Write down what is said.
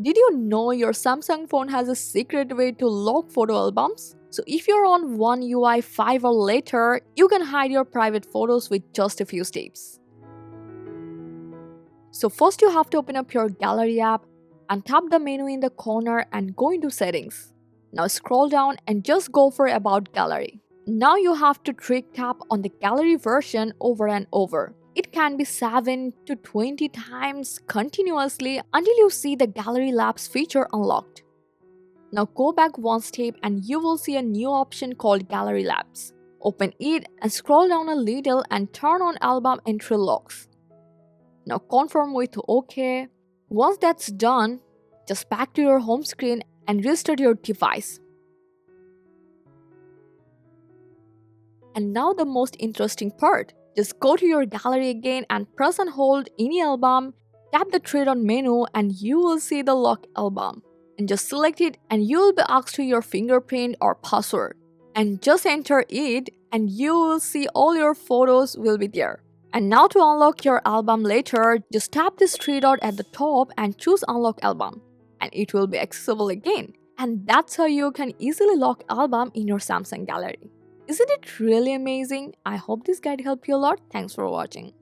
Did you know your Samsung phone has a secret way to lock photo albums? So if you're on One UI 5 or later, you can hide your private photos with just a few steps. So first you have to open up your gallery app and tap the menu in the corner and go into settings. Now scroll down and just go for about gallery. Now you have to trick tap on the gallery version over and over. It can be 7 to 20 times continuously until you see the gallery labs feature unlocked. Now go back one step and you will see a new option called gallery labs. Open it and scroll down a little and turn on album entry locks. Now confirm with OK. Once that's done, just back to your home screen and restart your device. And now the most interesting part. Just go to your gallery again and press and hold any album, tap the trade on menu and you will see the lock album. And just select it and you will be asked to your fingerprint or password. And just enter it and you will see all your photos will be there. And now to unlock your album later, just tap this three dot at the top and choose unlock album. And it will be accessible again. And that's how you can easily lock album in your Samsung gallery. Isn't it really amazing? I hope this guide helped you a lot. Thanks for watching.